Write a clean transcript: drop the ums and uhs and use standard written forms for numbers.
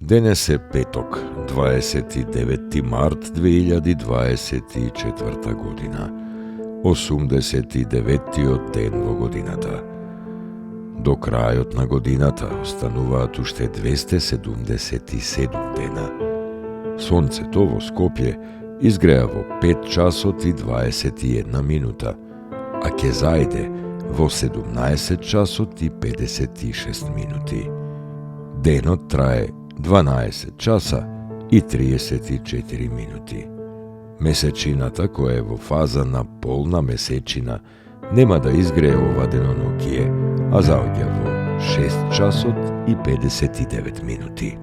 Денес е петок, 29. март 2024 година, 89-тиот ден во годината. До крајот на годината остануваат уште 277 дена. Сонцето во Скопје изгреа во 5 часот и 21 минута, а ќе зајде во 17 часот и 56 минути. Денот трае 12 часа и 34 минути. Месечината, која е во фаза на полна месечина, нема да изгрее ова денонокие, а заоѓа во 6 часот и 59 минути.